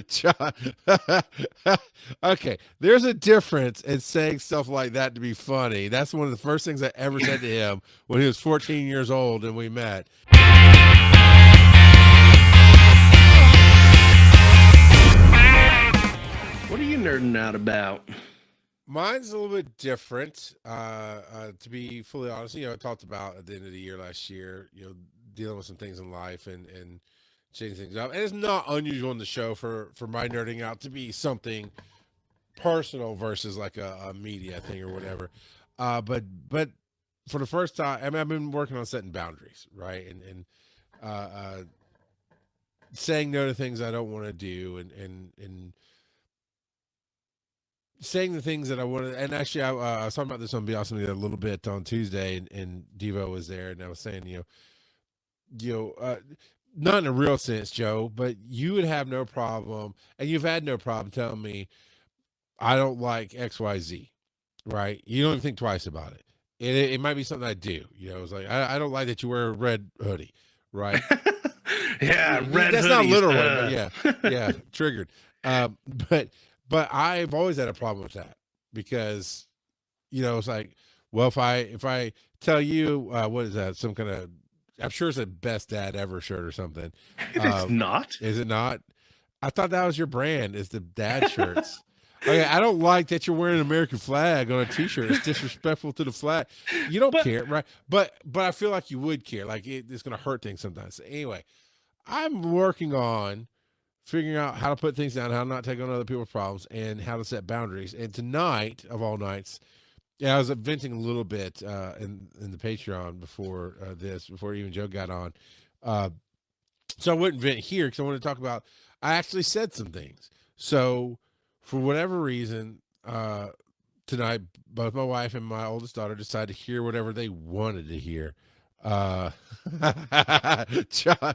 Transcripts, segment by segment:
John- okay, there's a difference in saying stuff like that to be funny. That's one of the first things I ever said to him when he was 14 years old and we met. What are you nerding out about? Mine's a little bit different. To be fully honest, I talked about at the end of the year last year, dealing with some things in life and changing things up. And it's not unusual in the show for my nerding out to be something personal versus like a media thing or whatever. But for the first time, I mean, I've been working on setting boundaries, right, and uh, uh, saying no to things I don't want to do, and saying the things that I wanted. And actually, I was talking about this on Be Awesome a little bit on Tuesday, and Devo was there, and I was saying, you know, uh, not in a real sense, Joe, but you would have no problem, and you've had no problem telling me I don't like X, Y, Z, right? You don't even think twice about it. It might be something I do. It's like I don't like that you wear a red hoodie, right? Yeah, red That's not hoodies. literally, but yeah, triggered. Um, but but I've always had a problem with that because it's like, well, if I tell you what is that, some kind of, I'm sure it's a best dad ever shirt or something. It is not. Is it not? I thought that was your brand. Is the dad shirts? Okay, I don't like that you're wearing an American flag on a T-shirt. It's disrespectful to the flag. You don't But care, right? But I feel like you would care. Like it's going to hurt things sometimes. So anyway, I'm working on figuring out how to put things down, how to not take on other people's problems, and how to set boundaries. And tonight, of all nights, I was venting a little bit in the Patreon before before even Joe got on. Uh, so I wouldn't vent here because I want to talk about. I actually said some things. So for whatever reason, tonight, both my wife and my oldest daughter decided to hear whatever they wanted to hear. Uh, John,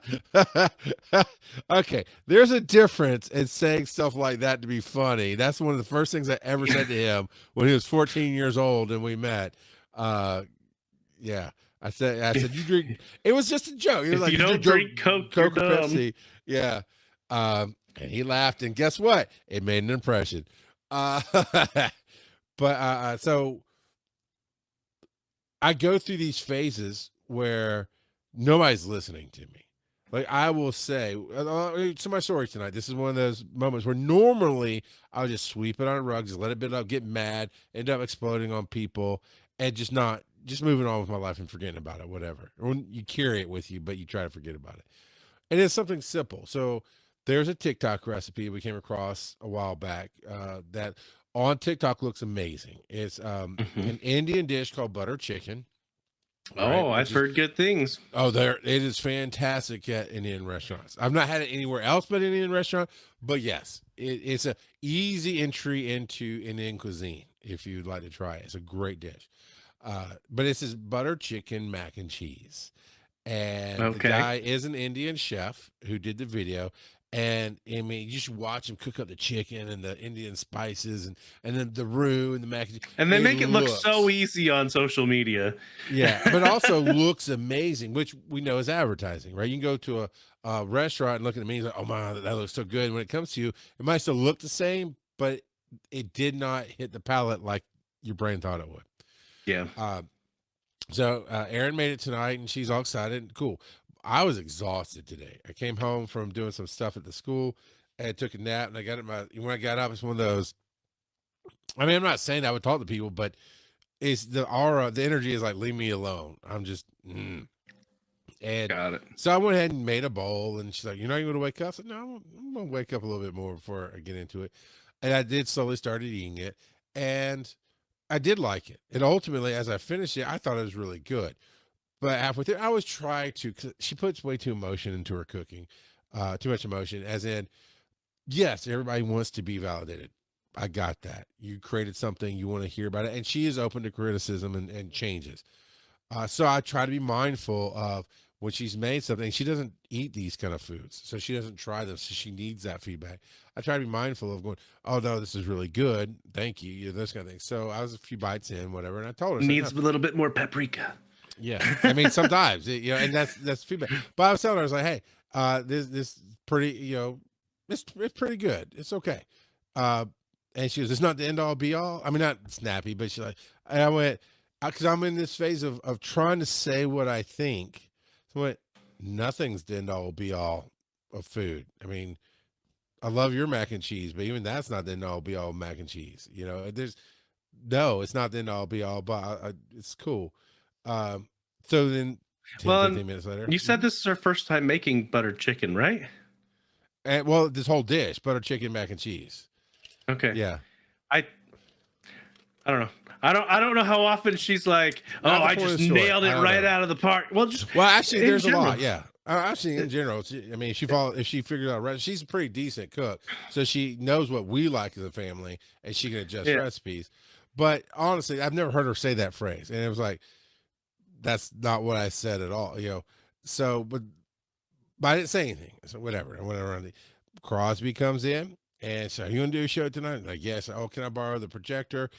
okay, there's a difference in saying stuff like that to be funny. That's one of the first things I ever said to him when he was 14 years old and we met. Uh, yeah, I said, you drink. It was just a joke. It was if like you don't drink Coke, you're Coke or dumb. Pepsi. Yeah. And he laughed, and guess what? It made an impression. Uh, so I go through these phases where nobody's listening to me. Like I will say, to my story tonight, this is one of those moments where normally I'll just sweep it on a rug, just let it build up, get mad, end up exploding on people, and just moving on with my life and forgetting about it, whatever. Or when you carry it with you, but you try to forget about it. And it's something simple. So there's a TikTok recipe we came across a while back that on TikTok looks amazing. It's Mhm. an Indian dish called butter chicken. Right, Oh, which I've is heard good things. there it is fantastic at Indian restaurants. I've not had it anywhere else but Indian restaurant, but yes, it's a easy entry into Indian cuisine if you'd like to try it. It's a great dish. But it's this butter chicken mac and cheese, and the Okay. guy is an Indian chef who did the video. And I mean, you should watch him cook up the chicken and the Indian spices and then the roux and the mac and cheese. And they It make it look so looks, easy on social media. yeah, but also looks amazing, which we know is advertising, right? You can go to a restaurant and look at the menu, like, oh my, that looks so good. When it comes to you, it might still look the same, but it did not hit the palate like your brain thought it would. Yeah. Uh, so Erin made it tonight, and she's all excited. Cool. I was exhausted today. I came home from doing some stuff at the school and took a nap, and I got when I got up, it's one of those. I mean, I'm not saying I would talk to people, but it's the aura, the energy is like, leave me alone. I'm just, and Got it. so I went ahead and made a bowl, and she's like, you're not going to wake up? I said, no, I'm going to wake up a little bit more before I get into it. And I did slowly started eating it, and I did like it. And ultimately, as I finished it, I thought it was really good. But halfway through, I was trying to, 'cause she puts way too emotion into her cooking, too much emotion, as in, yes, everybody wants to be validated. I got that. You created something, you want to hear about it. And she is open to criticism and changes. So I try to be mindful of when she's made something. She doesn't eat these kind of foods, so she doesn't try them. So she needs that feedback. I try to be mindful of going, oh no, this is really good. Thank you. Those kind of things. So I was a few bites in, whatever, and I told her, I said, no, Needs a little bit more paprika. yeah. I mean, sometimes, and that's feedback. But I was telling her, I was like, hey, this pretty, it's pretty good. It's okay. Uh, and she goes, it's not the end all be all. I mean, not snappy, but she's like, and I went, because I'm in this phase of trying to say what I think. So I went, nothing's the end all be all of food. I mean, I love your mac and cheese, but even that's not the end all be all mac and cheese. You know, there's no, it's not the end all be all, but it's cool. Um, so then 10, Well, 15 and minutes later, you said this is her first time making buttered chicken, right? and well, this whole dish, butter chicken, mac and cheese. Okay. Yeah. I I don't know. I don't know how often she's like, "Oh, Not the I point of just the story. nailed I it don't right know. out of the park." Well, just Well, actually, in there's a general. lot. Yeah. Actually, in general, I mean, if she figures out, she's a pretty decent cook, so she knows what we like as a family, and she can adjust Yeah. recipes. But honestly, I've never heard her say that phrase, and it was like, that's not what I said at all. You know, so but I didn't say anything. So whatever. I went around. Crosby comes in, and so, you gonna do a show tonight? Like, yes. Oh, can I borrow the projector?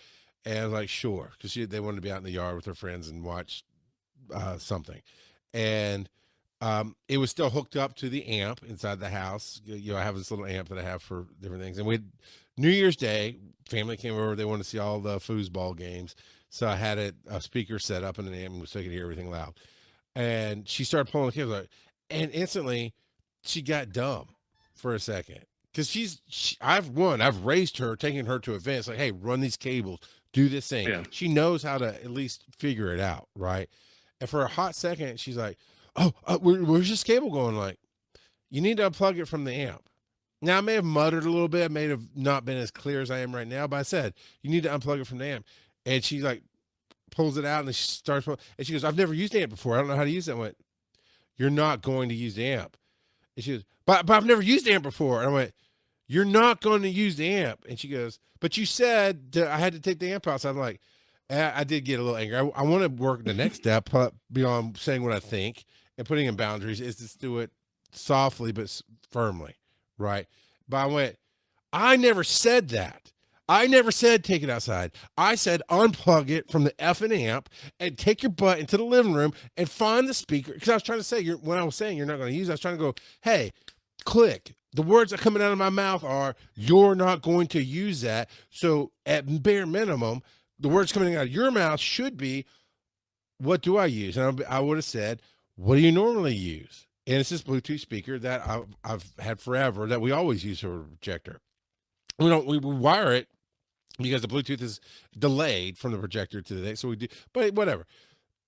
And I was like, sure, because they wanted to be out in the yard with their friends and watch something, and it was still hooked up to the amp inside the house. You know, I have this little amp that I have for different things, and we had New Year's Day, family came over. They wanted to see all the foosball games, so I had a speaker set up and an amp so I could hear everything loud. And she started pulling the cables out, and instantly she got dumb for a second because I've raised her, taking her to events like, hey, run these cables, do this thing. Yeah. She knows how to at least figure it out, right? And for a hot second, she's like, oh, where's this cable going? Like, you need to unplug it from the amp. Now, I may have muttered a little bit, I may have not been as clear as I am right now, but I said, you need to unplug it from the amp. And she like pulls it out and she starts, and she goes, I've never used the amp before. I don't know how to use it. I went, you're not going to use the amp. And she goes, but I've never used the amp before. And I went, you're not going to use the amp. And she goes, but you said that I had to take the amp out. So I'm like, I did get a little angry. I want to work the next step beyond saying what I think and putting in boundaries is to do it softly but firmly, right? But I went, I never said that. I never said take it outside. I said unplug it from the effing amp and take your butt into the living room and find the speaker. Because I was trying to say, when I was saying you're not going to use it, I was trying to go, hey, click. The words that are coming out of my mouth are, you're not going to use that. So at bare minimum, the words coming out of your mouth should be, what do I use? And I would have said, what do you normally use? And it's this Bluetooth speaker that I've had forever that we always use for a projector. We wire it because the Bluetooth is delayed from the projector to the next. So we do, but whatever.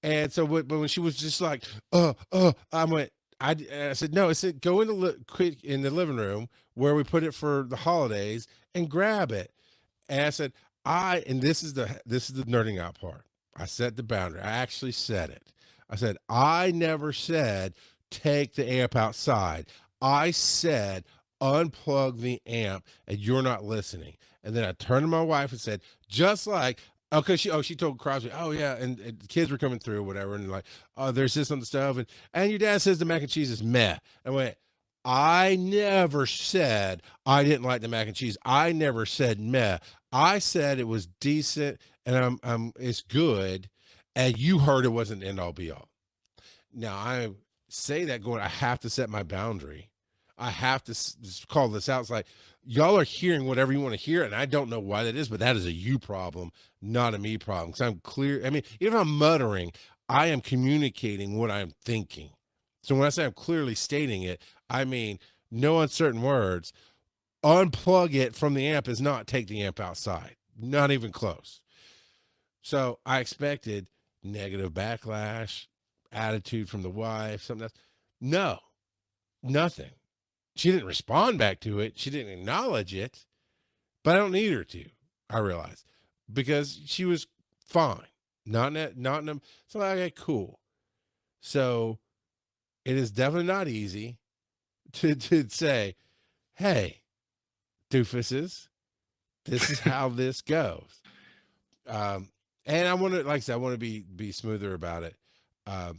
And so, but when she was just like, I went, I said, no, I said, go quick in the living room where we put it for the holidays and grab it. And I said, and this is the nerding out part. I set the boundary. I actually said it. I said, I never said take the amp outside. I said unplug the amp, and you're not listening. And then I turned to my wife and said, just like, okay, she told Crosby, oh yeah, and the kids were coming through, whatever, and like, oh, there's this on the stove, and your dad says the mac and cheese is meh. I went, I never said I didn't like the mac and cheese. I never said meh. I said it was decent and it's good, and you heard it wasn't end all be all. Now I say that going, I have to set my boundary. I have to call this out. It's like, y'all are hearing whatever you want to hear, and I don't know why that is, but that is a you problem, not a me problem. Because I'm clear. I mean, even if I'm muttering, I am communicating what I'm thinking. So when I say I'm clearly stating it, I mean no uncertain words. Unplug it from the amp is not take the amp outside. Not even close. So I expected negative backlash, attitude from the wife, something else. No, nothing. She didn't respond back to it. She didn't acknowledge it, but I don't need her to, I realized, because she was fine. Not in them. So okay, cool. So it is definitely not easy to say, hey, doofuses, this is how this goes. And I want to, like I said, I want to be smoother about it. And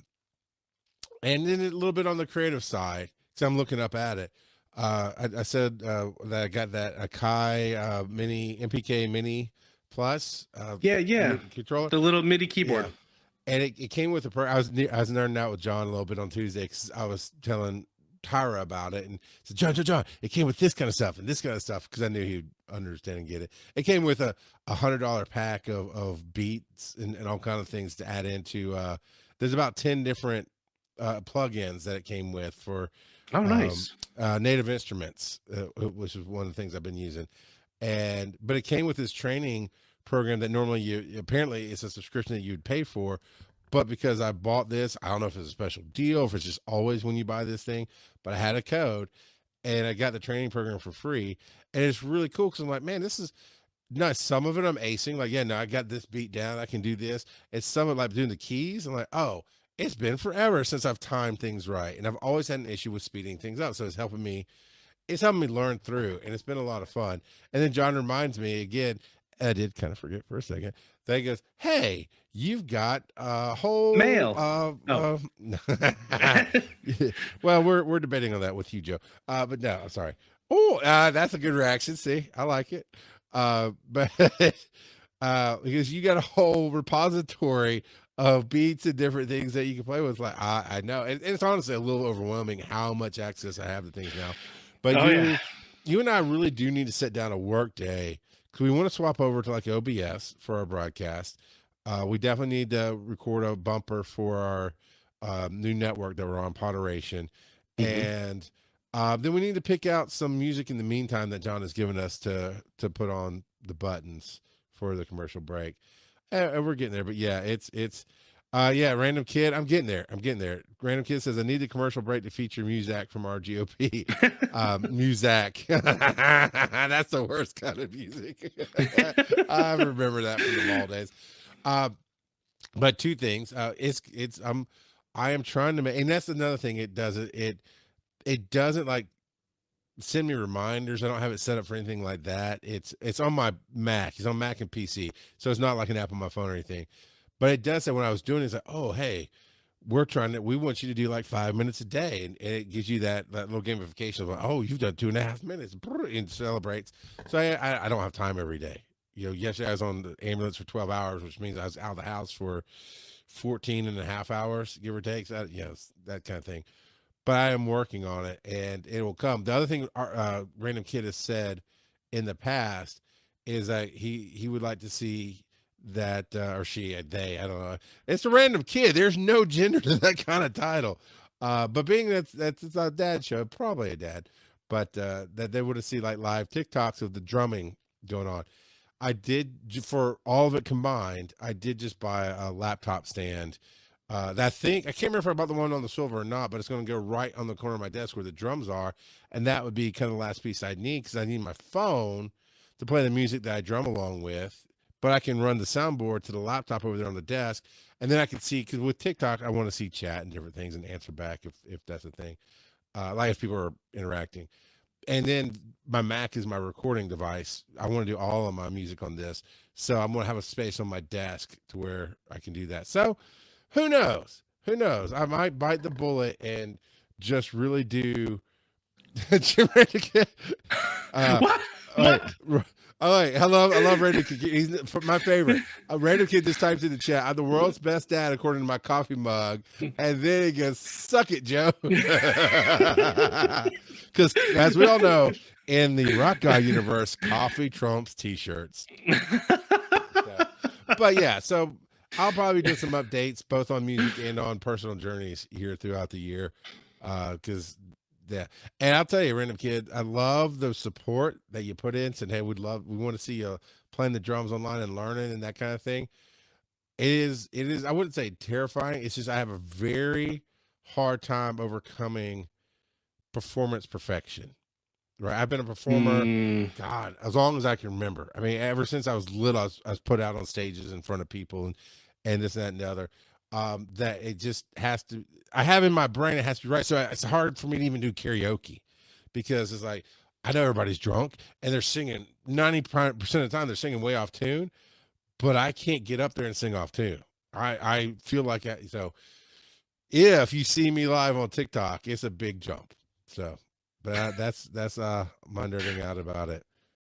then a little bit on the creative side, because I'm looking up at it. I said that I got that Akai Mini MPK Mini Plus Yeah. controller, The little MIDI keyboard. Yeah. And it came with I was nerding out with John a little bit on Tuesday because I was telling Tyra about it and said, John, it came with this kind of stuff and this kind of stuff, because I knew he'd understand and get it. It came with a $100 pack of beats and all kind of things to add into. There's about 10 different plugins that it came with for Oh, nice. Native Instruments, which is one of the things I've been using. But it came with this training program that normally apparently it's a subscription that you'd pay for. But because I bought this, I don't know if it's a special deal, if it's just always when you buy this thing, but I had a code and I got the training program for free. And it's really cool because I'm like, man, this is nice. Some of it I'm acing. Like, yeah, no, I got this beat down. I can do this. It's some of like doing the keys. I'm like, oh, it's been forever since I've timed things right. And I've always had an issue with speeding things up. So it's helping me learn through, and it's been a lot of fun. And then John reminds me again, I did kind of forget for a second, that he goes, hey, you've got a whole Mail. well, we're debating on that with you, Joe. But no, I'm sorry. Oh, that's a good reaction. See, I like it. But because you got a whole repository of beats and different things that you can play with. Like, I know, and it's honestly a little overwhelming how much access I have to things now. But you and I really do need to sit down a work day, because we want to swap over to like OBS for our broadcast. We definitely need to record a bumper for our new network that we're on, Poderation. And then we need to pick out some music in the meantime that John has given us to put on the buttons for the commercial break. And we're getting there. But yeah, it's Random Kid, I'm getting there. Random Kid says, I need the commercial break to feature Muzak from RGOP. Muzak. That's the worst kind of music. I remember that from the mall days. But two things. I am trying to make, and that's another thing it does. It doesn't like send me reminders. I don't have it set up for anything like that. It's on my Mac. It's on Mac and PC. So it's not like an app on my phone or anything. But it does say when I was doing it, it's like, oh, hey, we want you to do like 5 minutes a day. And it gives you that little gamification of like, oh, you've done 2.5 minutes, and celebrates. So I don't have time every day. Yesterday I was on the ambulance for 12 hours, which means I was out of the house for 14 and a half hours, give or take. So that kind of thing. But I am working on it, and it will come. The other thing Random Kid has said in the past is that he would like to see that or she, they, I don't know. It's a Random Kid. There's no gender to that kind of title. But being that's a dad show, probably a dad, but that they would have seen like live TikToks of the drumming going on. I did, for all of it combined, I did just buy a laptop stand. That thing, I can't remember if I bought the one on the silver or not, but it's going to go right on the corner of my desk where the drums are. And that would be kind of the last piece I'd need, because I need my phone to play the music that I drum along with. But I can run the soundboard to the laptop over there on the desk. And then I can see, because with TikTok, I want to see chat and different things and answer back if that's a thing. Like if people are interacting. And then my Mac is my recording device. I want to do all of my music on this. So I'm going to have a space on my desk to where I can do that. So who knows? I might bite the bullet and just really do. What? All right, I love Random Kid. He's my favorite. Random Kid just types in the chat, I'm the world's best dad according to my coffee mug. And then he goes, suck it, Joe. Because as we all know, in the Rock Guy universe, coffee trumps t-shirts. But yeah, so I'll probably do some updates both on music and on personal journeys here throughout the year. Because yeah, and I'll tell you, Random Kid, I love the support that you put in. Saying, hey, we want to see you playing the drums online and learning and that kind of thing. It is. I wouldn't say terrifying. It's just I have a very hard time overcoming performance perfection. Right, I've been a performer, God, as long as I can remember. I mean, ever since I was little, I was put out on stages in front of people and this, that, and the other. That it just has to, I have in my brain, it has to be right. So it's hard for me to even do karaoke, because it's like, I know everybody's drunk and they're singing 90% of the time, they're singing way off tune, but I can't get up there and sing off tune. I feel like, so if you see me live on TikTok, it's a big jump. So, but that's my nerding out about it.